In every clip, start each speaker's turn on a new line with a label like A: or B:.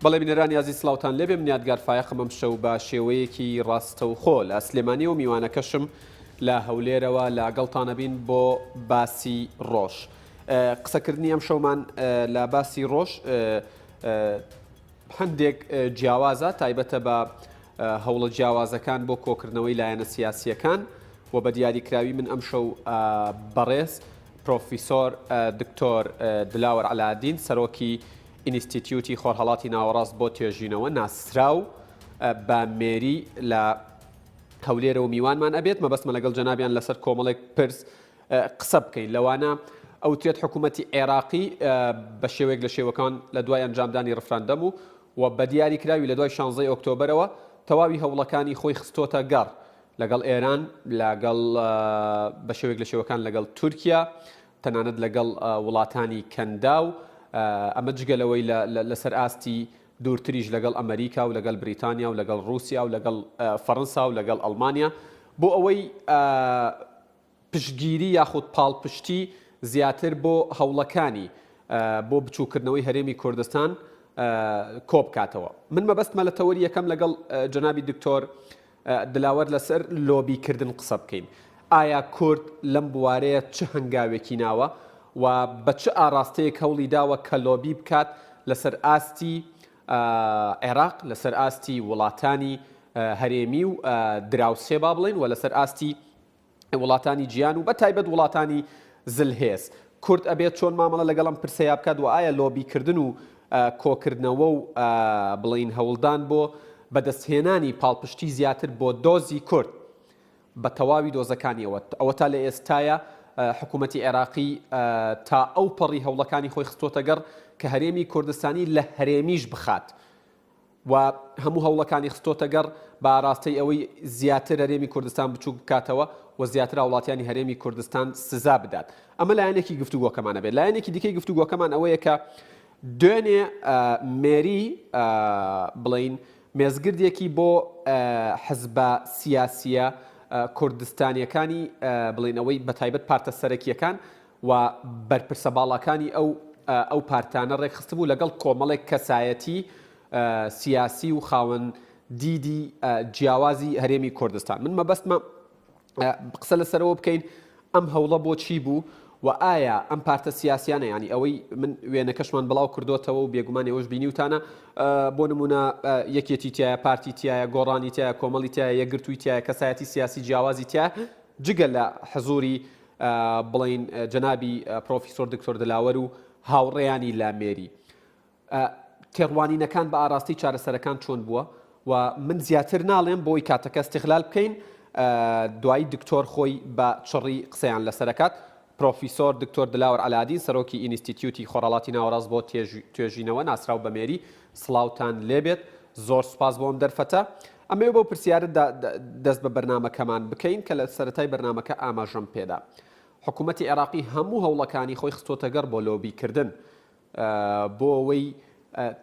A: بەڵێ بینەرانی عزیز سلااوتان لێبێ من یادگار فایقمەم شەو بە شێوەیەکی ڕاستەوخۆ لە سلێمانی و میوانەکەشم لە هەولێرەوە لاگەڵتانە بین بۆ باسی ڕۆژ. قسەکردنی ئەم شەومان لە باسی ڕۆژ هەندێک جیاوازە تایبەتە بە هەوڵە جیاوازەکان بۆ کۆکردنەوەی لایەنە سیاسیەکان و بە دیاریکراوی من ئەم شەو بەڕێز پرۆفیسۆر دکتۆر دلاوەر علادین سەرۆکی ئینستیتیوتی خۆرهەڵاتی ناوەڕاست بۆ توێژینەوە ناسراو بە مێری لە هەولێرە و میوانمان ئەبێت مەبەستمە لەگەڵ جەنابیان لەسەر کۆمەڵێک پرس قسە بکەین لەوانە ئەوترێت حکوومەتی عێراقی بە شێوەیەک لە شێوەکان لە دوای ئەنجامدانی ڕفراندەم و بە دیاریکراوی لە دوای 16 ئۆکتۆبرەوە تەواوی هەوڵەکانی خۆی خستۆتە گەڕ لەگەڵ ئێران لەگەڵ بە شێوەیەک لە شێوەکان لەگەڵ تورکیا تەنانەت لەگەڵ وڵاتانی کەنداو ئەمە جگەلەوەی لەسەر ئاستی دوورتریش لەگەڵ ئەمریکا و لەگەڵ بریتانیا و لەگەڵ رووسیا و لەگەڵ فەڕەنسا و لەگەڵ ئەڵمانیا بۆ ئەوەی پشتگیری یاخود پاڵپشتی زیاتر بۆ هەوڵەکانی بۆ بچووکردنەوەی هەرێمی کوردستان کۆبکاتەوە. من مەبەستمە لە تەوەری یەکەم لەگەڵ جەنابی دکتۆر دلاوەر لەسەر لۆبیکردن قسە بکەین. ئایا کورد لەم بوارەیە چه هەنگاوێکی ناوە و بە چه ئاراستەیەک هەوڵی داوە کە لۆبی بکات لەسەر ئاستی عێراق لەسەر ئاستی وڵاتانی هەرێمی و دراوسێ با بڵێن و لەسەر ئاستی وڵاتانی گیان و بە تایبەت وڵاتانی زلهێز کورد ئەبێت چۆن مامەڵە لەگەڵم پرسەیە بکات و ئایا لۆبیکردن و کۆکردنەوە و بڵین هەوڵدان بۆ بەدەستهێنانی پاڵپشتی زیاتر بۆ دۆزی کورد بە تەواوی دۆزەکانیەوە ئەوە تا لە ئێستایە حکوومەتی عێراقی تا ئەو پەڕی هەوڵەکانی خۆی خستۆتە گەڕ کە هەرێمی کوردستانی لە هەرێمیش بخات و هەموو هەوڵەکانی خستۆتە گەڕ بە ئاراستەی ئەوەی زیاتر هەرێمی کوردستان بچوو بکاتەوە و زیاتر وڵاتیانی هەرێمی کوردستان سزا بدات. ئەمە لایەنێکی گفتوگۆکەمانە بێت. لایەنێکی دیکەی گفتوگۆکەمان ئەوەیە کە دوێنێ مێری بڵین مێزگردێکی بۆ حزبە سیاسیە کوردستانیەکانی بڵێنەوەی بە تایبەت پارتە سەرەکیەکان و بەرپرسە باڵەکانی ئەو پارتانە ڕێکخست بوو لەگەڵ کۆمەڵێک کەسایەتی سیاسی و خاوەن دیدی جیاوازی هەرێمی کوردستان. من مەبەستمە قسە لەسەرەوە بکەین ئەم هەوڵە بۆچی بوو و ئایا ئەم پارتە سیاسیانە ینی ئەوەی من وێنەکەشمان بڵاو کردوتەوە و بێگومان ئێوەش بینیوتانە بۆ نمونە یەکێتی تایە پارتی تایە گۆڕانی تایە کۆمەڵی تایە یەکگرتووی تایە کەسایەتی سیاسی جیاوازی تایە جگە لە حزوری بڵین جەنابی پرۆفیسۆر دکتۆر دلاوەر و هاوڕێیانی لامێری تێڕوانینەکان بە ئاراستی چارەسەرەکان چۆن بووە و من زیاتر ناڵێم بۆی کاتەکە استیغلال بکەین دوایی دکتۆر خۆی بە چڕی قسەیان لەسەرەکات پرۆفیسۆر دکتۆر دلاوەر علادین سەرۆکی ئینستیتیوتی خۆرهەڵاتی ناوەڕاست بۆ توێژینەوە ناسراو بە مێری سڵاوتان لێبێت زۆر سوپاس بۆم دەرفەتە ئەمێ بۆ پرسیارت دەست بە بەرنامەکەمان بکەین کە لە سەرەتای بەرنامەکە ئاماژەم پێدا حکوومەتی عێراقی هەموو هەوڵەکانی خۆی خستۆتە گەڕ بۆ لۆبیکردن بۆ ئەوەی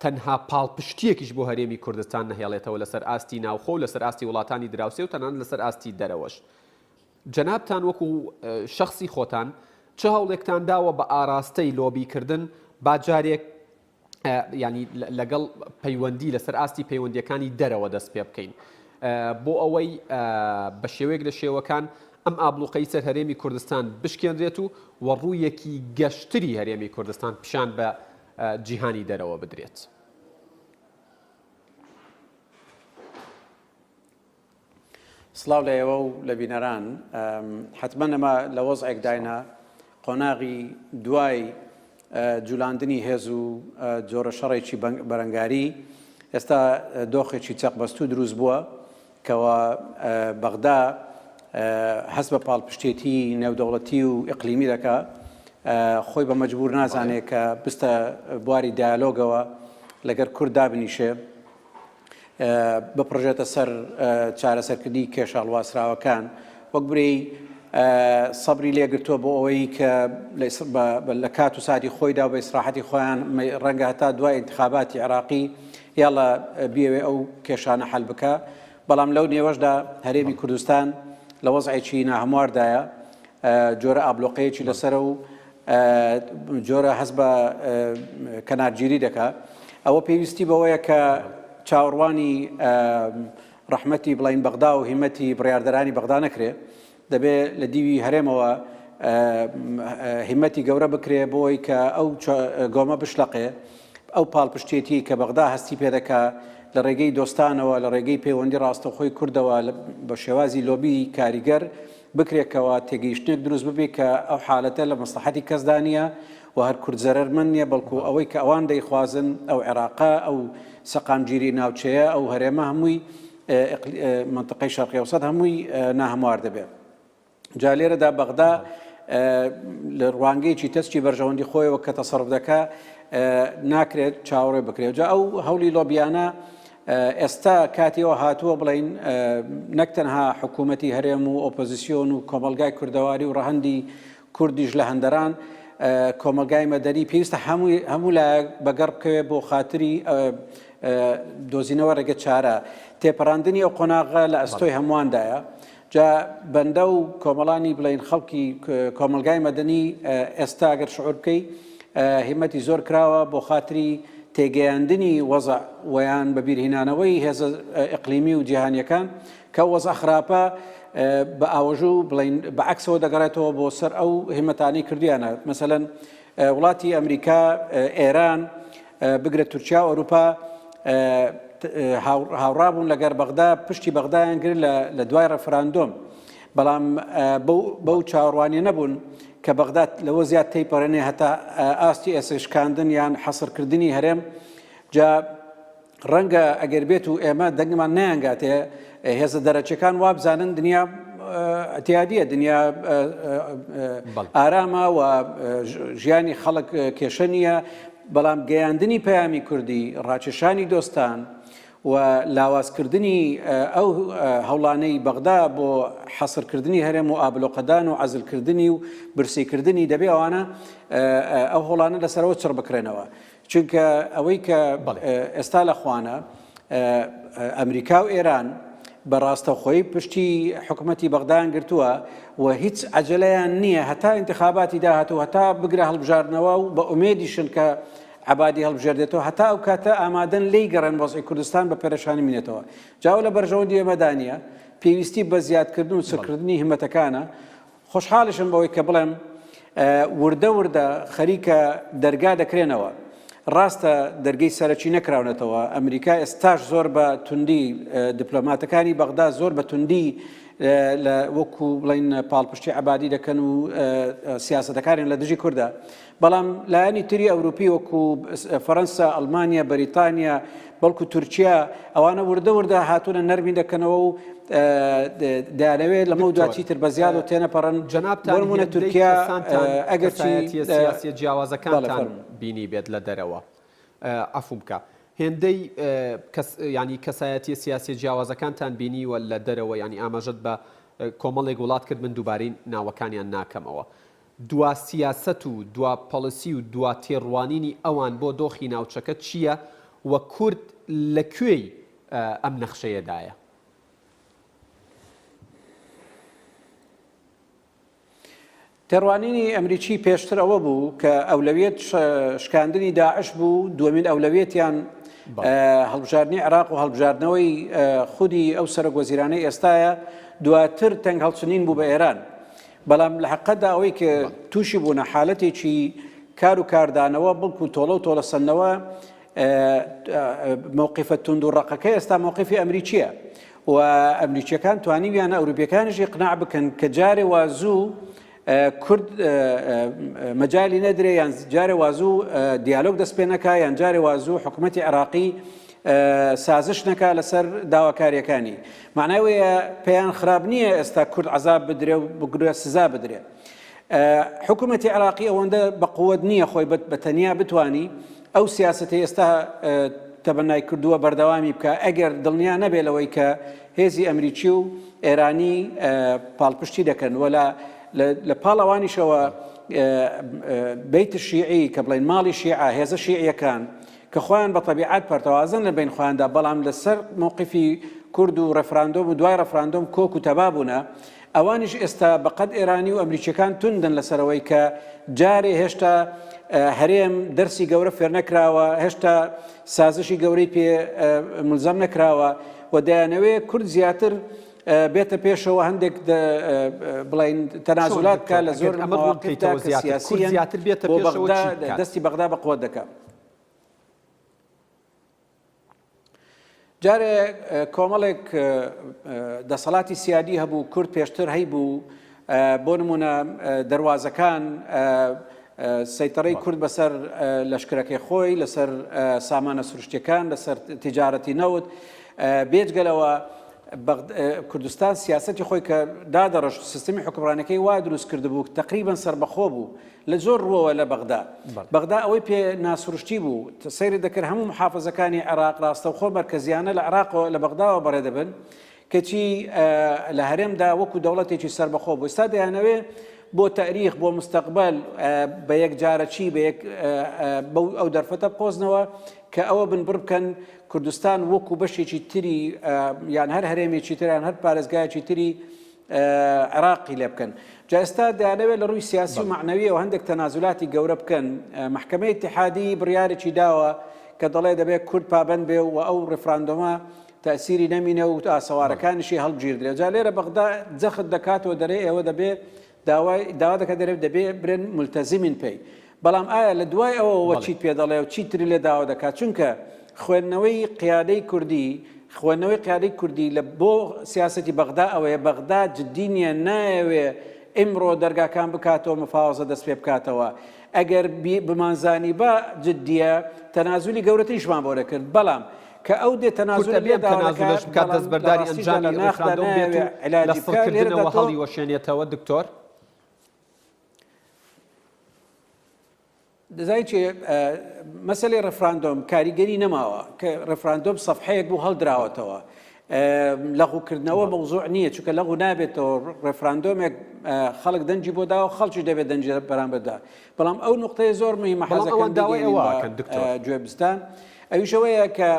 A: تەنها پاڵپشتیەکیش بۆ هەرێمی کوردستان نەهێڵێتەوە لەسەر ئاستی ناوخۆ و لەسەر ئاستی وڵاتانی دراوسێ و تەنانەت لەسەر ئاستی دەرەوەش. جەنابتان وەکو شەخصی خۆتان چه هەوڵێکتان داوە بە ئاراستەی لۆبیکردن با جارێک ینی لەگەڵ پەیوەندی لەسەر ئاستی پەیوەندیەکانی دەرەوە دەست پێ بکەین بۆ ئەوەی بە شێوەیەک لە شێوەکان ئەم ئابلوقەی سەر هەرێمی کوردستان بشکێنرێت و ڕوویەکی گەشتری هەرێمی کوردستان پیشان بە جیهانی دەرەوە بدرێت.
B: سڵاو لە ئێوە و لە بینەران حتمما ئەمە لە وەزعێک داینە قۆناغی دوای جولاندنی هێز و جۆرە شەڕێکی بەرەنگاری ئێستا دۆخێکی چەقبەستوو دروست بووە کەوە بەغدا هەست بە پاڵپشتێتی نێودەوڵەتی و ئیقلیمی دەکا خۆی بە مەجبور نازانێت کە بستە بواری دیالۆگەوە لەگەر کورد دابنیشێ بپڕژێتە سەر چارەسەرکردنی کێشاڵواسراوەکان وەک برەی سەبری لێگرتووە بۆ ئەوەی کە لە کات و ساتی خۆیدا و بە ئیسراحەتی خۆیان ڕەنگە هەتا دوای انتخاباتی عێراقی یاڵە بیەوێ ئەو کێشانە حەل بکە بەڵام لەو نێوەشدا هەرێمی کوردستان لە وەزعێکی ناهەمواردایە جۆرە ئابلۆقەیەکی لەسەرە و جۆرە هەست بە کەنارگیری دەکات ئەوە پێویستی بەوەیە کە چاوەڕوانی ڕەحمەتی بڵین بەغدا و هیمەتی بڕاردەرانی بەغدا نەکرێت دەبێت لە دیوی هەرێمەوە هیمەتی گەورە بکرێ بۆی کە ئەو گۆمە بشلەقێ ئەو پاڵپشتێتی کە بەغدا هەستی پێدەکا لە ڕێگەی دۆستانەوە لە ڕێگەی پەیوەندی ڕاستەخۆی کوردەوە بە شێوازی لۆبی کاریگەر بکرێتەوە تێگەیشتنێک دروست ببێ کە ئەو حالەتە لە مەسلحەتی کەسدا نیە و هەر کورد زەرەرمەند نییە بەڵکو ئەوەی کە ئەوان دەیخوازن ئەو عێراقا ئەو سەقامگیری ناوچەیە ئەو هەرێمە هەمووی منطقەی شەرقی ئەوسەد هەمووی ناهەموار دەبێت. جا لێرەدا بەغدا لە ڕوانگەیەکی تەستی بەرژەوەندی خۆیەوە کە تەسەڕف دەکا ناکرێت چاوەڕێ بکرێت. جا ئەو هەولی لۆبیانە ئێستا کاتیەوە هاتووە بڵین نەک تەنها حکوومەتی هەرێم و ئۆپۆزیسیۆن و کۆمەلگای کوردەواری و ڕەهەندی کوردیش لە هەندەران کۆمەلگای مەدەنی پێویستە هەموو لایەک بەگەڕ بکەوێت بۆ خاتری دۆزینەوە ڕێگە چارە تێپەڕاندنی ئەو قۆناغە لە ئەستۆی هەمواندایە. جا بەندە و کۆمەڵانی بڵین خەڵکی کۆمەلگای مەدەنی ئێستا ئەگەر شعور بکەی هیمەتی زۆر کراوە بۆ خاتری تێگەیاندنی وەزع ویان بەبیرهێنانەوەی هێزە ئیقلیمی و جیهانیەکان کە وەزع خراپە بە ئاوەژوو بڵین بەعکسەوە دەگەڕێتەوە بۆ سەر ئەو هیمەتانی کردیانە. مەسەلەن وڵاتی ئەمریکا، ئێران، بگرێت تورکیا و ئەوروپا هاوڕابوون لەگەر بەغدا پشتی بەغدایان کرد لە دوای ڕەفراندۆم، بەڵام بەو چاوەڕوانیە نەبوون کە بەغدا لەوە زیاد تێیپەڕێنێ هەتا ئاستی ئێسشکاندن یان حەسرکردنی هەرێم. جا ڕەنگە ئەگەر بێت و ئێمە دەنگمان نەیانگاتێ هێزە دەرەچەکان وابزانن دنیا ئەتیادیە، دنیا ئارامە و ژیانی خەڵک کێشە نییە، بەڵام گەیاندنی پەیامی کوردی، ڕاکێشانی دۆستان و لاوازکردنی ئەو هەوڵانەی بەغدا بۆ حەسرکردنی هەرێم و ئابلۆقەدان و عەزلکردنی و برسیکردنی دەبێ ئەوانە ئەو هەوڵانە لەسەرەوە چڕ بکرێنەوە. چونکە ئەوەی کە ئێستا لە خوانە ئەمریکا و ئێران بەڕاستەخۆی پشتی حکوومەتی بەغدایان گرتووە و هیچ عەجەلەیان نییە هەتا ئینتیخاباتی داهاتوو هەتا بگرە هەڵبژاردنەوە و بە ئومێدیشن کە عبادی هەڵبژێردێتەوە هەتا ئەو کاتە ئامادەن لی گەڕێن وەزعی کوردستان بە پێرەشانی بینێتەوە. جاو لە بەرژەوەندی ئێمەدانە پێویستی بە زیادکردن و سرکردنی هیمەتەکانە. خۆشحاڵشم بەوەی کە بڵێم وردە وردە خەریکە دەرگا دەکرێنەوە. ڕاستە دەرگەی سەرەکی نەکراونەتەوە. ئەمریکا ئێستاش زۆر بە توندی دیپلۆماتەکانی بەغدا زۆر بە توندی لە وەکو بڵین پاڵپشتی عەبادی دەکەن و سیاسەتەکانیان لە دژی کوردە، بەڵام لایەنی تری ئەوروپی وەکو فەڕەنسا، ئەڵمانیا، بەریتانیا، بەڵکو تورکیا ئەوانە وردە وردە هاتوونە نەرمی دەکەنەوە و دەیانەوێت لەمە دواتری تر بە زیاد و تێنەپەڕن.
A: جەنابتان
B: تورکیا
A: ئەگەرچی سیاسی جیاوازەکانتان بینی بێت لە دەرەوە عەفو بکە، هێندەی ینی کەسایەتی سیاسی جیاوازەکانتان بینیوە لە دەرەوە، ینی ئاماژەت بە کۆمەڵێک وڵات کرد من دووبارەی ناوەکانیان ناکەمەوە. دوا سیاست و دوا پۆلیسی و دوا تێڕوانینی ئەوان بۆ دۆخی ناوچەکە چییە و کورد لەکوێی ئەم نەخشەیەدایە؟
B: تێڕوانینی ئەمریکی پێشتر ئەوە بوو کە ئەولەویەت شکاندنی داعش بوو، دووەمین ئەولەویەتیان هەڵبژاردننی عێراق و هەڵبژاردنەوەی خودی ئەو سەرۆکوەزیرانەی ئێستایە، دواتر تەنگ هەڵچنین بوو بە ئێران. بەڵام لە حەقەتدا ئەوەی کە تووشی بوونە حالەتێکی کار و کاردانەوە بڵکو تۆڵە و تۆڵەسەندنەوە مووقیفە تونند و ڕقەکە ئێستا مووقیفی ئەمریکیە و ئەمریکیەکان توانیویانە ئەوروپیەکانیش ئیقناع بکەن کە جارێ وازوو کورد مەجای نەدرێ یان جارێ وازوو دیالۆگ دەست پێ نەکا یان جارێ وازوو حکوومەتی عێراقی سازش نەکا لەسەر داواکاریەکانی. معناوەیە پێیان خراپ نییە ئێستا کورد عەزاب بدرێ و بگرێ سزا بدرێ. حکوومەتی عێراقی ئەوەندە بەقووەت نییە خۆی بە تەنیا بتوانی ئەو سیاسەتی ئێستا تەبەنای کردووە بەردەوامی بکە ئەگەر دڵنیا نەبێ لەوەی کە هێزی ئەمریکی و ئێرانی پاڵپشتی دەکەن وەلا لە پاڵەوانیشەوە بیت شیعی کە بڵین ماڵی شیعە هێزە شیعیەکان کە خۆیان بە تەبیعەت پەرتەوازن لە بین خۆیاندا، بەڵام لەسەر مووقیفی کورد و ڕەفراندۆم و دوای ڕەفراندۆم کۆک و تەبابوونە ئەوانیش ئێستا بەقەد ئێرانی و ئەمریکیەکان توندن لەسەرەوەی کە جارێ هێشتا هەرێم دەرسی گەورە فێر نەکراوە، هێشتا سازشی گەورەی پێ ملزەم نەکراوە و دەیانەوێت کورد زیاتر بێتە پێشەوە هەندێک بڵین تەنازولات کە لە زۆر مواقفدا کە سیاسیەن بۆ بەغدا دەستی بەغدا بە قوت دەکات. جارێ کۆمەڵێک دەسەڵاتی سیادی هەبوو کورد پێشتر هەیبوو، بۆ نمونە دەواازەکان سەیتەڕەی کورد بەسەر لەشکرەکەی خۆی، لەسەر سامانە سروشتیەکان، لەسەر تیجارەتی نەوت. بێجگەلەوە کوردستان سیاسەتی خۆی کە دادەڕش سیستمی حکمڕانەکەی وا دروست کردبوو تقریبان سربەخۆ بوو لە زۆر ڕۆوە لە بەغدا. بەغدا ئەوەی پێ ناسروشتی بوو، سەیری دەکرد هەموو محافزەکانی عێراق ڕاستەوخۆ مەرکەزیانە لە عێراقەوە لە بەغداوە بەڕێدەبن کەچی لە هەرێمدا وەکو دەوڵەتێکی سربەخۆ بوو. ئێستا دەیانەوێ بۆ تاریخ بۆ مستقبل بە یەک جارەچی بە ئەو دەرفەتە بقۆزنەوە کە ئەوە بنبڕ بکەن کوردستان وەکو بەشێکی تری یان هەر هەرێمێکی تریان هەر پارێزگایەکی تری عێراقی لێ بکەن. جا ئێستا دەیانەوێت لە ڕووی سیاسی و معنەویەوە هەندێک تەنازولاتی گەورە بکەن. محکەمەی ئیتیحادی بڕیارێکی داوە کە دەڵێ دەبێت کورد پابەند بێ و ئەو ڕێفراندۆمە تەسیری نەمینە و ئاسەوارەکانیشی هەڵبگیردرێت. جا لێرە بەغدا جەخت دەکاتەوە دەرێ ئێوە دەبێت داوا دەکات دەبێ برێن ملتەزمین پێی. بەڵام ئایا لە دوای ئەوەوە چیت پێ دەڵێ و چیتری لێ داوا دەکات؟ چونکە خوێندنەوەی قیادەی کوردی لە بۆ سیاسەتی بەغدا ئەوەیە بەغدا جددی نیە، نایەوێ ئیمڕۆ دەرگاکان بکاتەوە مفاوەزە دەست پێ بکاتەوە. ئەگەر بمانزانی بە جددیە تەنازولی گەورەتریشمان بۆ دەکرد. بەڵام کە ئەو دێ تەنازل لێ داوەکات
A: بکات دەستبەرداری ئەنجامی ڕێفراندۆم بێت و لە سڵکردنەوە هەڵی وەشێنێتەوە. دکتۆر
B: دەزای چێ مەسەلەی ڕێفراندۆم کاریگەری نەماوە کە ڕێفراندۆم سەفحەیەک بوو هەڵدراوەتەوە. لەغوکردنەوە مەوزوع نییە، چونکە لەغو نابێتەوە ڕێفراندۆمێک خەڵک دەنجی بۆ داوە خەڵکی دەبێت دەنجە بەرامبەردا. بەڵام ئەو نقطەیە زۆر مهمە حەزەکەم گوێبستان ئەویشەوەیە کە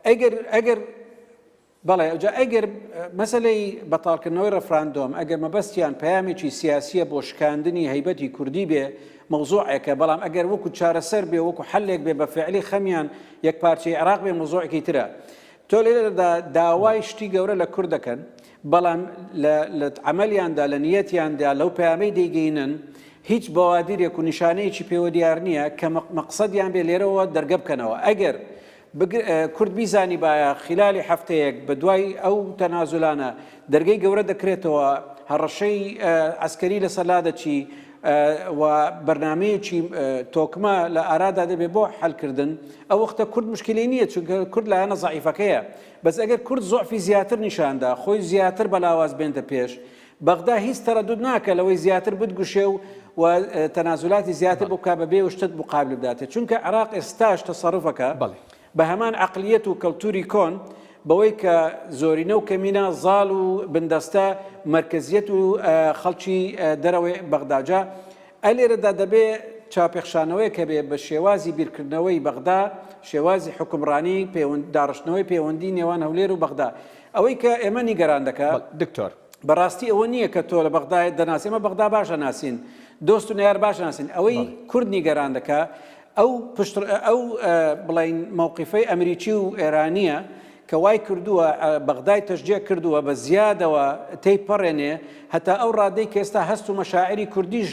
B: ئەگەر بەڵێ ئەگەر مەسەلەی بەتاڵکردنەوەی ڕێفراندۆم ئەگەر مەبەستیان پەیامێکی سیاسیە بۆ شکاندنی هەیبەتی کوردی بێ مەوزوعێکە، بەڵام ئەگەر وەکو چارەسەر بێ وەکو حلێک بێ بە فعلی خەمیان یەک پارچەی عێراق بێ مەوزوعێکی ترە. تۆ لێرەدا داوای شتی گەورە لە کوورد دەکەن، بەڵام لە عملیاندا لە نیەتیاندا لەو پەیامەی دەیگەینن هیچ بەوادیرێک و نیشانەیەکی پێوە دیار نییە کە مەقسەدیان بێ لێرەوە دەرگە بکەنەوە. ئەگەر کورد بیزانی باە خلالی هەفتەیەک بە دوای ئەو تەنازولانە دەرگەی گەورە دەکرێتەوە، هەڕەشەی ئەسکەری لەسەر لادەچی و بەرنمەیەکی تۆکمە لە ئارادا دەبێت بۆ حەلکردن، ئەو وەختە کورد مشکلی نییە، چونکە کورد لایەنە زەعیفەکەیە. بەس ئەگەر کورد زۆعفی زیاتر نیشاندا خۆی زیاتر بەلاواز بێنتە پێش، بەغدا هیچ تەرەدود ناکە لەوەی زیاتر بتگوشێ و تەنازولاتی زیاتر بۆ کا بەبێ و شتت مقابل بداتێت. چونکە عێراق ئێستاش تەسەڕوفەکە بە هەمان عەقلیەت و کەڵتوری کۆن بەوەی کە زۆرینە و کەمینە زاڵ و بندەستە مرکزیەت و خەڵکی دەرەوەی بەغداجا ئەلێرەدا دەبێ چاپێخشانەوەی کە بێ بە شێوازی بیرکردنەوەی بەغدا، شێوازی حکمڕانی داڕشتنەوەی پەیوەندی نێوان هەولێر و بەغدا. ئەوەی کە ئێمە نیگەران دەکات
A: دکتۆر
B: بەڕاستی ئەوە نییە کە تۆ لە بەغدای دەناسی، ئەمە بەغدا باشە ناسین، دۆست و نەیار باشە ناسین. ئەوەی کورد نیگەران دەکات ئەو بڵین مووقیفەی ئەمریکی و ئێرانیە کە وای کردووە بەغدای تەشجیع کردووە بە زیادەوە تێیپەڕێنێ هەتا ئەو ڕادەی کە ئێستا هەست و مەشاعری کوردیش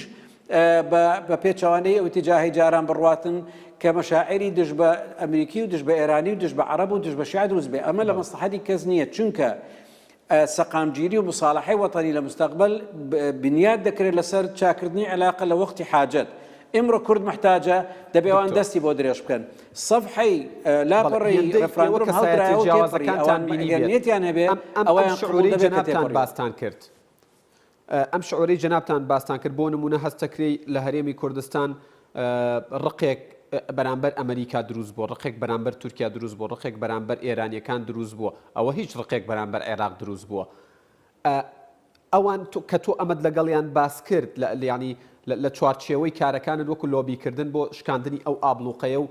B: بە پێچەوانەی ئەو تیجاهی جاران بڕواتن کە مەشاعری دژ بە ئەمریکی و دژ بە ئێرانی و دژ بە عەرەب و دژ بە شیعە دروست بێ. ئەمە لە مەسلحەتی کەس نییە، چونکە سەقامگیری و مصالحەی وەتەنی لە مستەقبل بنیاد دەکرێت لەسەر چاکردنی علاقە لە وەختی حاجەت. ئمڕۆ کورد محتاجە دەبێوان دەستی بۆ درێژ بکەن. سەفحەی لاپەڕی ڕێفراندۆم هەڵدراوەتیان هەبێ ئەوەیان شعوری جەنابتان
A: باستان کرد. ئەم شعوری جەنابتان باستان کرد بۆ نمونە هەستەکرێی لە هەرێمی کوردستان ڕقێک بەرامبەر ئەمریکا دروست بووە، ڕقێک بەرامبەر تورکیا دروست بووە، ڕقێک بەرامبەر ئێرانیەکان دروست بووە، ئەوە هیچ ڕقێک بەرامبەر عێراق دروست بووە. ئەوان کە تۆ ئەمەد لەگەڵیان باس کرد ینی لە چوارچێوەی کارەکانت وەکو لۆبیکردن بۆ شکاندنی ئەو ئابلوقەیە و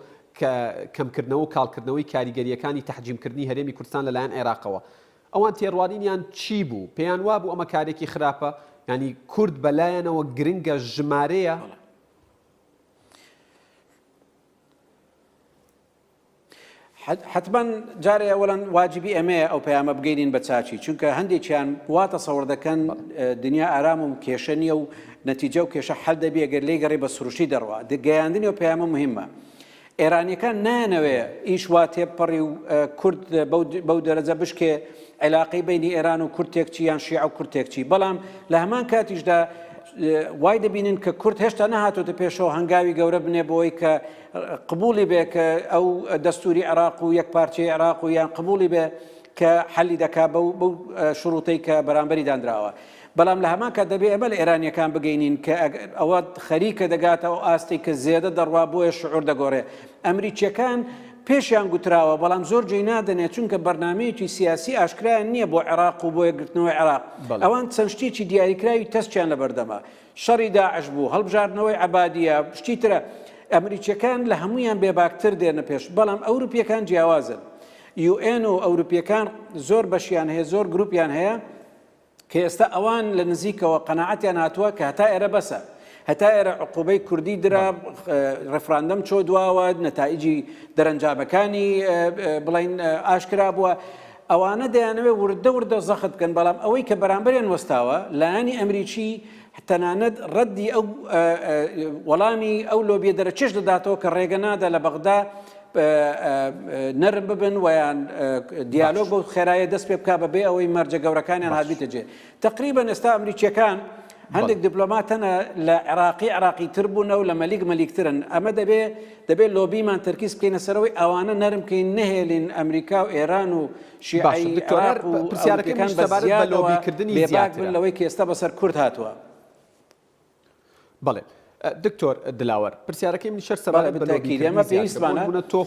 A: کەمکردنەوە و کاڵکردنەوەی کاریگەریەکانی تەحجیمکردنی هەرێمی کوردستان لەلایەن عێراقەوە، ئەوان تێڕوانینیان چی بوو پێیان وابوو ئەمە کارێکی خراپە ینی کورد بەلایەنەوە گرنگە ژمارەیە
B: حتما جارێ ئەوەن واجبی ئەمەیە ئەو پەیامە بگەینین بە چاچی چونکە هەندێکیان واتە سەوەڕ دەکەن دنیا ئارام و کێشە نییە و نەتیجە و کێشە حەل دەبێ گەر لێ گەڕێ بە سروشی دەڕوا گەیاندنی و پەیامە مهمە ئێرانیەکان نانەوێ ئیش وا تێپەڕی و کورد بەو دەرەجە بشکێ علاقەی بینی ئێران و کورتێکچی یان شیع و کورتێکچی بەڵام لە هەمان کاتیشدا وای دەبینن کە کورد هێشتا نەهاتۆتە پێشەوە هەنگاوی گەورە بنێ بۆی کە قبولی بێ کە ئەو دەستوری عراق و یەک پارچەی عراق و یان قبولی بێ کە حەلی دەکا بەو شروطەی کە بەرامبەری دانراوە بەڵام لە هەمان کات دەبێ ئەمە لە ئێرانیەکان بگەینین کە ئەوە خەریکە دەگاتەوە ئاستی کە زێدە دەڕوا بۆیە شعور دەگۆڕێ ئەمریکیەکان پێشیان گوتراوە بەڵام زۆر جێی نادەنێت چونکە بەرنامەیەکی سیاسی ئاشکرایان نییە بۆ عێراق و بۆ یەکگرتنەوەی عێراق ئەوان چەند شتێکی دیاریکراوی تەستیان لە بەردەما شەڕی داعش بوو هەڵبژاردنەوەی عەبادیە شتی ترە ئەمریکیەکان لە هەمویان بێباکتر دێنە پێش بەڵام ئەوروپیەکان جیاوازن UN و ئەوروپیەکان زۆر بەشیان هەیە زۆر گروپیان هەیە کە ئێستا ئەوان لە نزیکەوە قەناعەتیان هاتووە کە هەتا ئێرە بەسە هەتا ئێرە عقوبەی کوردی درا ڕێفراندەم چۆ دواوە نەتائیجی دەرەنجامەکانی بڵین ئاشکرا بووە ئەوانە دەیانەوێت وردە وردە زەخت بکەن بەڵام ئەوەی کە بەرامبەریان وەستاوە لایەنی ئەمریکی تەنانەت ڕەدی ئەو وەڵامی ئەو لۆبیە دەرەچێش دەداتەوە کە ڕێگە نادا لە بەغدا نەرم ببن ویان دیالۆگ بۆ خێرایە دەست پێ بکا بەبێ ئەوەی مەرجە گەورەکانیان هاتبیتە جێ تقریبەن ئێستا ئەمریکیەکان هەندێک دیپلۆماتەنە لە عێراقی تر بوونە و لە مەلیکترن ئەمە دەبێت لۆبیمان تەرکیز بکەینە سەرەوەی ئەوانە نەرم بکەین نەهێلین ئەمریکا و ئێران و شیعی عێراق و پرسیارەکان بە لۆبیکردنی بێباک بن لەوەی کە ئێستا بەسەر کورد هاتووە
A: بەڵێ دکتۆر دلاوەر پرسیارەکەی من شەر سەبارەت بە لۆبیکردنی زیاتر تۆ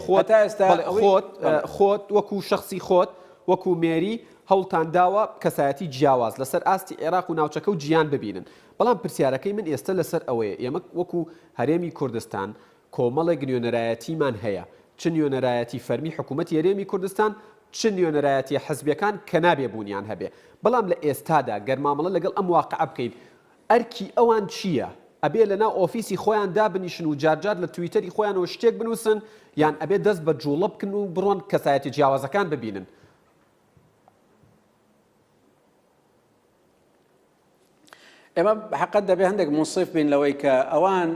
A: خۆت وەکو شخصی خۆت وەکو مێری هەوڵتان داوە کەسایەتی جیاواز لەسەر ئاستی عێراق و ناوچەکە و گیان ببینن بەڵام پرسیارەکەی من ئێستا لەسەر ئەوەیە ئێمە وەکو هەرێمی کوردستان کۆمەڵێک نوێنەرایەتیمان هەیە چ نوێنەرایەتی فەرمی حکوومەتی هەرێمی کوردستان چ نوێنەرایەتی حەزبیەکان کە نابێ بوونیان هەبێ بەڵام لە ئێستادا گەرمامەڵە لەگەڵ ئەم واقعە بکەین ئەرکی ئەوان چییە؟ ئەبێ لەناو ئۆفیسی خۆیان دابنیشن و جارجار لە تویتەری خۆیانەوە شتێک بنووسن یان ئەبێ دەست بە جوڵە بکن و بڕۆن کەسایەتی جیاوازەکان ببینن
B: ئێمە حقت دەبێ هەندێک منصف بین لەوەی کە ئەوان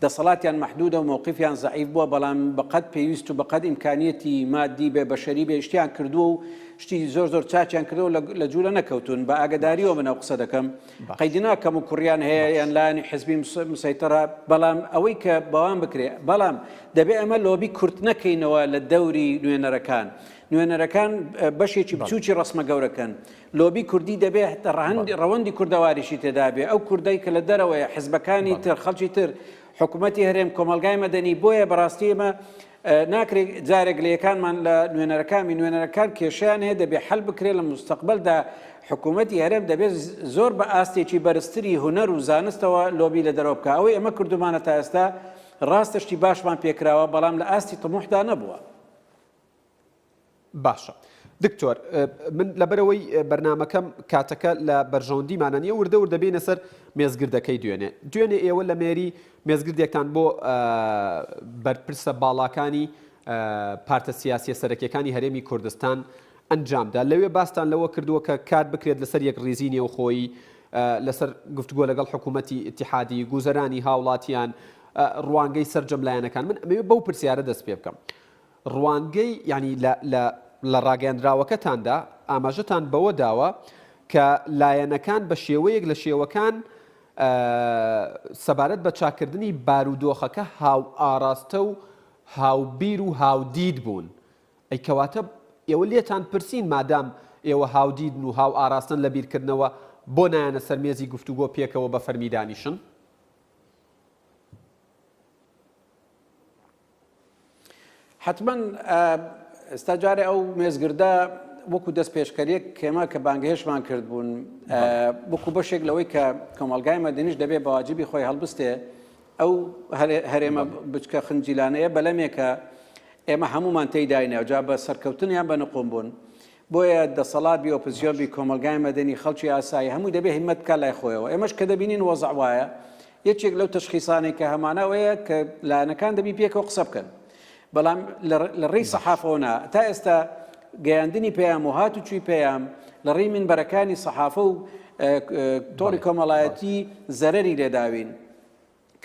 B: دەسەڵاتیان مەحدودە و مووقیفیان زەعیف بووە بەڵام بەقەد پێویست و بەقەد ئیمکانیەتی مادی بێ بەشەری بێ شتیان کردووە و شتی زۆر چاچیان کردەوە لە جوولە نەکەوتون بە ئاگداریەوە منەوە قسە دەکەم قەیدنا کەم و کوڕیان هەیە یان لایەنی حزبی مسەیتەرە بەڵام ئەوەی کە بەوان بکرێ بەڵام دەبێ ئەمە لۆبی کورت نەکەینەوە لە دەوری نوێنەرەکان بەشێکی بچووکی ڕسمە گەورەکەن لۆبی کوردی دەبێت ڕەوەندی کوردەواریشی تێدا بێ ئەو کوردەی کە لە دەرەوەیە حزبەکانی تر خەڵکی تر حکوومەتی هەرێم کۆمەلگای مەدەنی بۆیە بەڕاستی ئێمە ناکرێت جارێک لە یەکانمان لە نوێنەرەکان کێشیان هەیە دەبێت حەل بکرێت لە مستەقبەلدا حکوومەتی هەرێم دەبێت زۆر بە ئاستێکی بەرزتری هونەر و زانستەوە لۆبی لە دەرەوە بکە ئەوەی ئەمە کردومانە تا ئێستا ڕاستەشتی باشمان پێکراوە بەڵام لە ئاستی تەموحدا نەبووە
A: باشە دکتۆر من لەبەرەوەی بەرنمەکەم کاتەکە لە بەرژەوندیمانە نیە وردە دەبێنە سەر مێزگردەکەی دوێنێ ئێوە لە مێری مێزگردێکتان بۆ بەرپرسە باڵاکانی پارتە سیاسی سەرەکیەکانی هەرێمی کوردستان ئەنجامدا لەوێ باستان لەوە کردووە کە کار بکرێت لەسەر یەک ڕێزی نێوخۆیی لەسەر گفتوگۆ لەگەڵ حکوومەتی ئیتیحادی گوزەرانی هاوڵاتیان ڕوانگەی سەرجەم لایەنەکان من ئەمەوێ بەو پرسیارە دەست پێ بکەم ڕوانگەی ینی لە ڕاگەیاندراوەکەتاندا ئاماژەتان بەوە داوە کە لایەنەکان بە شێوەیەک لە شێوەکان سەبارەت بە چاکردنی بارودۆخەکە هاو ئاراستە و هاوبیر و هاودید بوون ئەی کەواتە ئێوە لێتان پرسین مادام ئێوە هاودیدن و هاو ئاراستن لە بیرکردنەوە بۆ نایەنە سەرمێزی گفتوگۆ پێکەوە بە فەرمیدانیشن
B: حتما ئێستا جارێ ئەو مێزگردە وەکو دەست پێشکەریەک کێمە کە بانگهێشمان کرد بوون وەکو بەشێک لەوەی کە کۆمەلگای مەدەنیش دەبێت بە واجبی خۆی هەڵبستێ ئەو هەرێمە بچکە خنجیلانەیە بەلەمێکە ئێمە هەمومان تێیداینەوە جا بە سەرکەوتنیان بە نقۆم بوون بۆیە دەسەڵات بی ئۆپۆزیسیۆن بی کۆمەلگای مەدەنی خەڵکی ئاسایی هەمووی دەبێت هیممەت بکات لای خۆیەوە ئێمەش کە دەبینین وەزع وایە یەکێک لەو تەشخیصانەی کە هەمانەوەیە کە لایەنەکان دەبی پێکەوە قسە بکەن بەڵام لە ڕێی سەحافەوەنا تا ئێستا گەیاندنی پێیان و هاتوچووی پێیان لە ڕێی منبەرەکانی سەحافە و تۆڕی کۆمەڵایەتی زەرەری لێداوین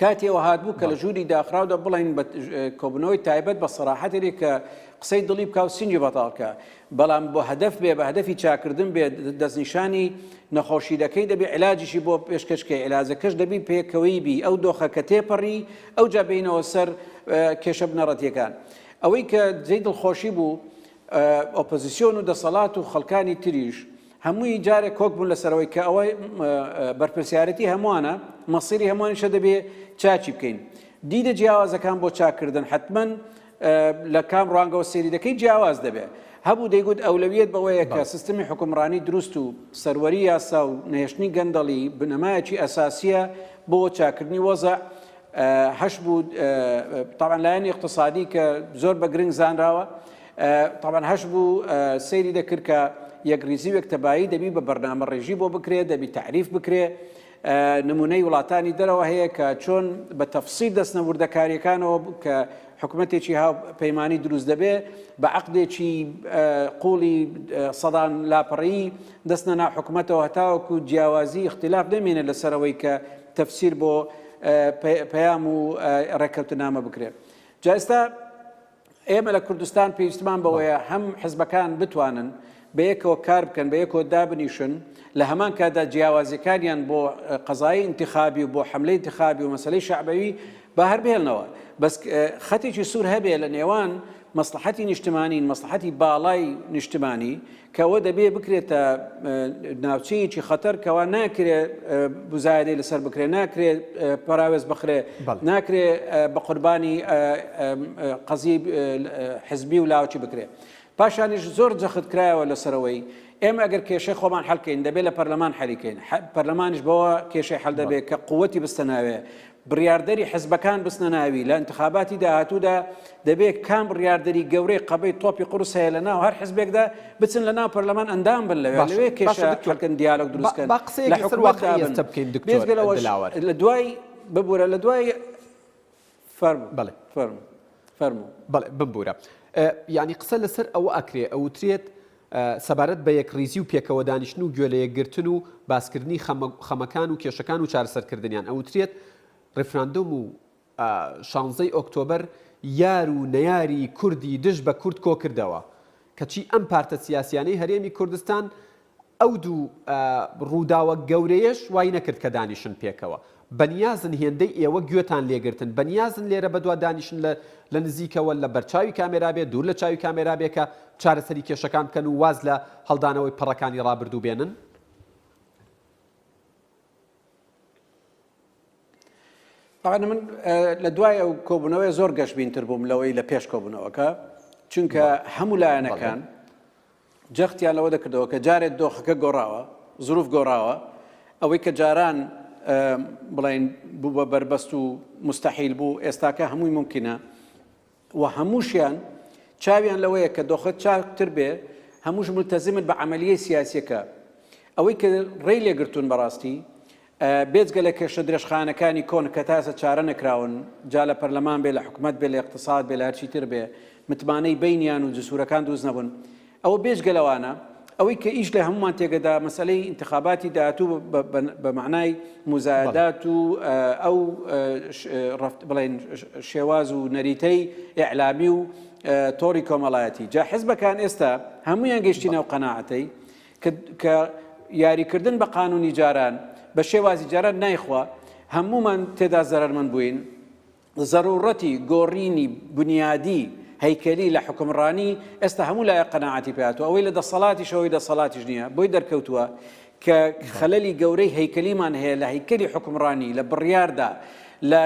B: کاتێەوە هاتبوو کە لە ژووری داخراودا بڵین بە کۆبنەوەی تایبەت بە سەراحەتێک کە قسەی دڵی بکە و سینجی بەتاڵکە بەڵام بۆ هەدەف بێ بە هەدەفی چاکردن بێ دەستنیشانی نەخۆشی دەکەی دەبێ علاجیشی بۆ پێشکەشکە علاجەکەش دەبی پێکەوەی بی ئەو دۆخە کە تێپەڕی ئەو جا بینەوە سەر کێشە بنەڕەتیەکان ئەوەی کە جێی دڵخۆشی بوو ئۆپۆزیسیۆن و دەسەڵات و خەڵکانی تریش هەمووی جارێک کۆک بوون لەسەرەوەی کە ئەوەی بەرپرسیارەتی هەمووانە مەسیری هەمووانیشە دەبێ چاچی بکەین دیدە جیاوازەکان بۆ چاکردن حتمما لە کام ڕوانگەوە سێری دەکەی جیاواز دەبێت هەبوو دەیگوت ئەولەویەت بەوەیە کە سیستمی حکومڕانی دروست و سەروەری یاسا و نێشتنی گەندەڵی بنەمایەکی ئەساسیە بۆ چاکردنی وەزع هەش بوو طبعا لایەنی اقتصادی کە زۆر بە گرنگ زانراوە طبعا هەش بوو سەیری دەکرد کە یەک ریزیوێک تەبایی دەبی بە بەرنامە ڕێژی بۆ بکرێت دەبی تعریف بکرێت نمونەی وڵاتانی دەرەوە هەیە کە چۆن بە تەفسیر دەستنەوردەکاریەکانەوە کە حکوومەتێکی هاو پەیمانی دروست دەبێ بە عەقدێکی قوڵی سەدان لاپەڕی دەستنە ناو حکوومەتەوە هەتاوەکو جیاوازی اختلاف نەمێنێت لەسەرەوەی کە تەفسیر بۆ پەیام و ڕێکەوتنامە بکرێت جا ئێستا ئێمە لە کوردستان پێویستمان بەوەیە هەم حزبەکان بتوانن بەیەکەوە کار بکەن بەیەکەوە دابنیشن لە هەمان کادا جیاوازیەکانیان بۆ قەزایی انتخابی و بۆ حملەی انتخابی و مەسەلەی شەعبەوی با هەربێنەوە بەس خەتێکی سوور هەبێ لە نێوان مەسلحەتی نیشتمانی مەسلحەتی باڵای نیشتمانی کەەوە دەبێ بکرێتە ناوچەیەکی خەتەر کەوا ناکرێت بزایدەی لەسەر بکرێت ناکرێت پەراوێز بخرێ ناکرێت بە قوربانی قەزی حزبی و لاوچی بکرێت پاشانیش زۆر جەخت کرایەوە لەسەرەوەی ئێمە ئەگەر کێشەی خۆمان حەڵکەین دەبێت لە پەرلەمان حەلیکەین پەرلەمانیش بەوە کێشەی حەل دەبێت کە قووەتی بستە ناوێ بڕیاردەری حزبەکان بستە ناوی لە انتخاباتی داهاتوودا دەبێت کام بڕیاردەری گەورەی قەبەی تۆپی قورس هەیە لە ناو هەر حزبێکدا بچن لە ناو پەرلەمان ئەندام بن لەوێ کێشە حەڵکەن دیالۆگ دروستکەن
A: لە حکوومەتدا بکەین دکتۆر دلاوەر
B: لە دوای ببوورە لە دوای فەرموو
A: بەڵێ ببوورە یعنی قسە لەسەر ئەوە ئەکرێ ئەوترێت سەبارەت بە یەکریزی و پێکەوە دانیشتن و گوێ لە یەکگرتن و باسکردنی خەمەکان و کێشەکان و چارەسەرکردنیان ئەوترێت ڕێفراندۆم و 16 ئۆکتۆبەر یار و نەیاری کوردی دژ بە کورد کۆ کردەوە کەچی ئەم پارتە سیاسیانەی هەرێمی کوردستان ئەو دوو ڕووداوە گەورەیەش وای نەکرد کە دانیشن پێکەوە بەنیازن هێندەی ئێوە گوێتان لێگرتن بەنیازن لێرە بەدوا دانیشن لە نزیکەوە لە بەرچاوی کامێرا بێ دوور لە چاوی کامێرا بێ کە چارەسەری کێشەکان بکەن و واز لە هەڵدانەوەی پەڕەکانی ڕابردوو بێنن
B: طبعا من لە دوای ئەو کۆبوونەوەی زۆر گەشتبینتر بووم لەوەی لە پێش کۆبوونەوەکە چونکە هەموو لایەنەکان جەختیان لەوە دەکردەوە کە جارێک دۆخەکە گۆڕاوە زروف گۆڕاوە ئەوەی کە جاران بڵین بوو بە بربەست و مستحیل بوو ئێستاکە هەمووی ممکنە و هەمووشیان چاویان لەوەیە کە دۆخەت چاکتر بێ هەمووش ملتەزمن بە عملیە سیاسیەکە ئەوەی کە ڕێی لێگرتوون بەڕاستی بێجگە لە کێشە درێژخانەکانی کۆن کە تاسە چارە نەکراون جا لە پەرلەمان بێ لە حکوومەت بێ لە اقتصاد بێ لە هەرچی تر بێ متمانەی بینیان و جسوورەکان دروست نەبوون ئەوە بێجگە لەوانە ئەوەی کە ئیش لە هەمومان تێگەدا مەسەلەی انتخاباتی داهاتوو بە معنای مزایدات و ئەو بڵین شێواز و نەریتەی ئیعلامی و تۆڕی کۆمەڵایەتی جا حیزبەکان ئێستا هەمویان گەیشتینە و قەناعەتەی کە یاریکردن بە قانونی جاران بە شێوازی جاران نایخوا هەمومان تێدا زەرەرمەند بووین ضرورەتی گۆڕینی بنیادی هەیکەلی لە حکومڕانی ئێستا هەموو لایە قەناعەتی پێهاتووە ئەوەی لە دەسەڵاتیشەوەی دەسەڵاتیش نییە بۆی دەرکەوتووە کە خەلەلی گەورەی هەیکەلیمان هەیە لە هەیکەلی حکومڕانی لە بڕیاردا لە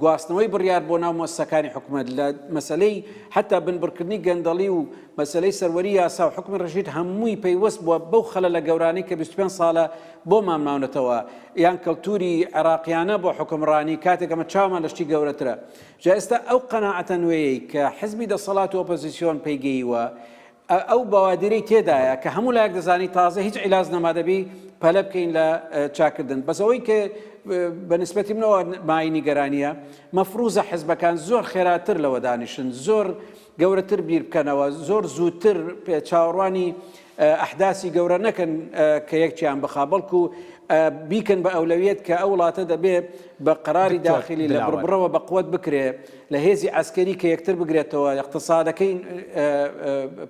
B: گواستنەوەی بڕیار بۆ ناو مؤسسەکانی حکوومەت لە مەسەلەی حتا بنبڕکردنی گەندەڵی و مەسەلەی سەروەری یاسا و حکومی ڕەشید هەمووی پەیوەست بووە بەو خەلە لە گەورانی کە 25 ساڵە بۆ مامناونەتەوە یان کەلتوری عێراقیانە بۆ حکومڕانی کاتێک ئەمە چاومان لەشتی گەورەترە جا ئێستا ئەو قەناعەتە نوێیەی کە حزبی دەسەڵات و ئۆپۆزیسیۆن پێیگەیوە ئەو بەوادرەی تێدایە کە هەموو لایەک دەزانی تازە هیچ عیلاج نەمادەبی پەلە بکەین لە چاکردن بەسەوەی کە بەنسبەتی منەوە مای نیگەرانیە مەفروزە حزبەکان زۆر خێراتر لەوە دانیشن زۆر گەورەتر بیر بکەنەوە زۆر زووتر چاوەڕوانی ئەحداسی گەورە نەکەن کە یەکیان بخا بەڵکو بیکەن بە ئەولەویەت کە ئەو وڵاتە دەبێت بە قەراری داخلی لە بڕبڕەوە بە قووەت بکرێ لە هێزی عسکەری کە یەکتر بگرێتەوە اقتصادەکەی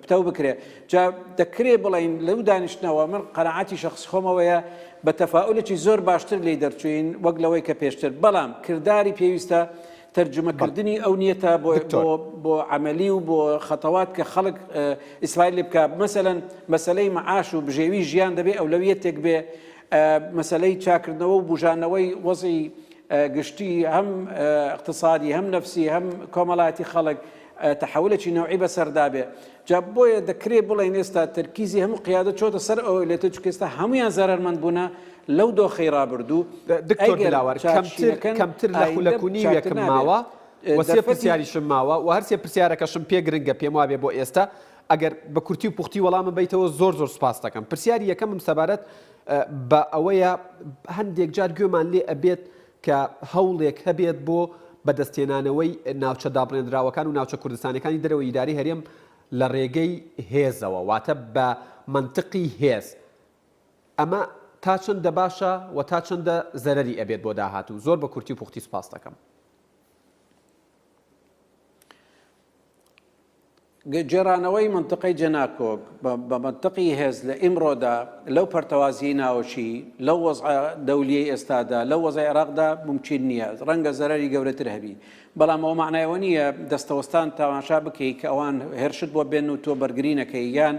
B: پتەو بکرێ جا دەکرێ بڵین لەو دانیشتنەوە من قەناعەتی شەخص خۆمەوەیە بە تەفاعولێکی زۆر باشتر لێ دەرچوین وەک لەوەی کە پێشتر بەڵام کردداری پێویستە تەرجمەکردنی ئەو نیەتە بۆ عملی و بۆ خەتەوات کە خەڵک ئیسرائیل لێ بکات مەسەلەن مەسەلەی مەعاش و بژێوی ژیان دەبێت ئەولەویەتێک بێ مەسەلەی چاکردنەوە و بژانەوەی وەزی گشتی هەم اقتصادی هەم نەفسی هەم کۆمەڵایەتی خەڵک تحولێکی نەوعی بەسەردا بێ جا بۆیە دەکرێت بڵێن ئێستا تەرکیزی هەموو قیادە چۆتە سەر ئەوە لێتە چکە ئێستا هەمویان زەرمەند بوونە لەو دۆخەی ڕابردوو
A: دکتۆر دلاوەر کەمتر لە خولەکونی یەکم ماوە وەسیە پرسیاریشم ماوە و هەرسێ پرسیارەکەشم پێ گرنگە پێم وابێ بۆ ئێستا ئەگەر بە کورتی و پوختی وەڵامە بیتەوە زۆر سوپاس دەکەم پرسیاری یەکەمم سەبارەت بە ئەوەیە هەندێک جار گوێمان لێ ئەبێت کە هەوڵێک هەبێت بۆ بەدەستێنانەوەی ناوچە دابڕێنراوەکان و ناوچە کوردستانەکانی دەرەوە ئیداری هەرێم لە ڕێگەی هێزەوە واتە بە منطقی هێز ئەمە تا چەندە باشە و تا چەندە زەرەری ئەبێت بۆ داهاتوو زۆر بە کورتی و پوختی سوپاس دەکەم
B: جێرانەوەی منطقەی جەناکۆک بە منطقی هێز لە ئیمڕۆدا لەو پەرتەوازی ناوەشی لەو وەزع دەولیەی ئێستادا لەو وەزای عێراقدا ممکن نییە ڕەنگە زەرەری گەورەتر هەبی بەڵام ئەوە معنایەوە نییە دەستەوەستان تاماشا بکەی کە ئەوان هێرشت بۆ بێن و تۆ بەرگری نەکەی یان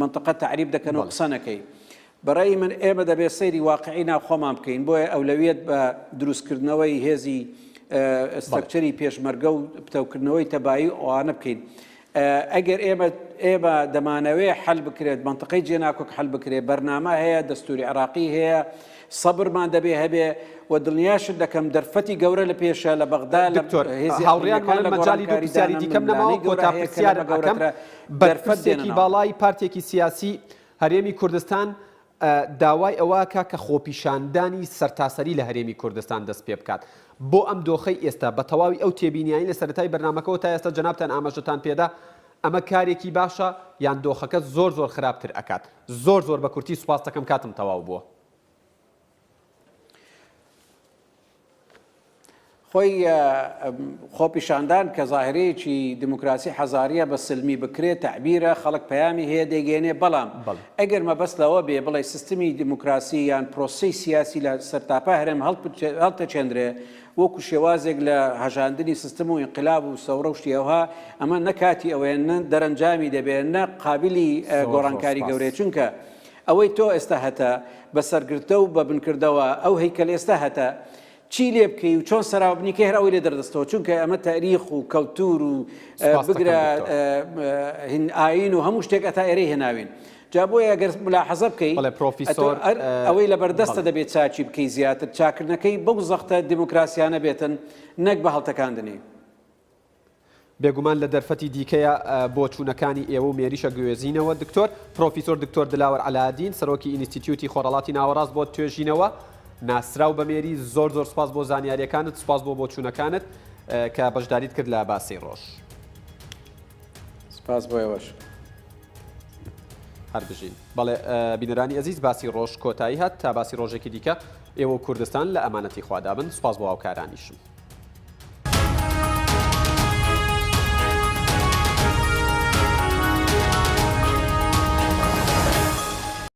B: منطقە تعریب دەکەن و قسە نەکەی بەڕێی من ئێمە دەبێت سەیری واقعی ناو خۆمان بکەین بۆیە ئەولەویەت بە دروستکردنەوەی هێزی ئەسترکچەری پێشمەرگە و پتەوکردنەوەی تەبایی ئەوانە بکەین ئەگەر ئێمە دەمانەوێ حل بکرێت منطقەی جێناکۆک حل بکرێت بەرنامە هەیە دەستوری عێراقی هەیە سەبرمان دەبێ هەبێ و دڵنیاشت دەکەم دەرفەتی گەورە لە پێشە لە بەغدا لە
A: هاوڕێیانمان لە مەجالی دوو پرسیاری دیکەم نەماوە بۆ تا پرسیار ئەەکەم بەرفەتێکی باڵای پارتێکی سیاسی هەرێمی کوردستان داوای ئەوەکە کە خۆپیشاندانی سەرتاسەری لە هەرێمی کوردستان دەست پێ بکات بۆ ئەم دۆخەی ئێستا بە تەواوی ئەو تێبینیایی لە سەرەتای بەرنامەکەەوە تا ئێستا جەنابتان ئاماژەتان پێدا ئەمە کارێکی باشە یان دۆخەکە زۆر خراپتر ئەکات زۆر بە کورتی سوپاس دەکەم کاتم تەواو بووە
B: خۆی خۆپیشاندان کە زاهرەیەکی دموکراسی حەزاریە بە سلمی بکرێت تعبیرە خەڵک پەیامی هەیە دەیگەێنێ بەڵام ئەگەر مەبەست لەوە بێ بڵێ سیستمی دموکراسی یان پرۆسی سیاسی لە سەرتاپا هەرێم هەڵتەچێندرێ وەکو شێوازێک لە هەژاندنی سیستم و ئینقلاب و سەورە و شتیەوەها ئەمە نەکاتی ئەوەیە نە دەرەنجامی دەبێت نە قابلی گۆڕانکاری گەورەیە چونکە ئەوەی تۆ ئێستا هەتە بە سەرگرتە و بە بنکردەوە ئەو هەیکەل ئێستا هەتە چی لێ بکەی و چۆن سەراوبنی کە هەراوی لێ دەردەستەوە چونکە ئەمە تاریخ و کەوتور و بگرە ئاین و هەموو شتێک ئەتا ئێرەی هێناوین جا بۆیە ئەگەر ملاحەزە بکەی ئەوەی لە بەردەستە دەبێت چاچی بکەی زیاتر چاکردنەکەی بەو زەختە دیموکراسیانە بێتن نەک بە هەڵتەکاندنی
A: بێگومان لە دەرفەتی دیکەیە بۆ چوونەکانی ئێوە و مێریشە گوێزینەوە دکتۆر پرۆفیسۆر دکتۆر دلاوەر عەلادین سەرۆکی ئینستیتیوتی خۆڕەڵاتی ناوەڕاست بۆ توێژینەوە ناسراو بەمێری زۆر سپاس بۆ زانیاریەکانت سپاس بۆ چوونەکانت کە بەشداریت کرد لە باسی ڕۆژ
B: سپاس بۆ ئێوەش
A: هەر بژین بەڵێ بینەرانی ئەزیز باسی ڕۆژ کۆتایی هات تا باسی ڕۆژێکی دیکە ئێوە کوردستان لە ئەمانەتی خوادابن سپاس بۆ هاوکارانیشم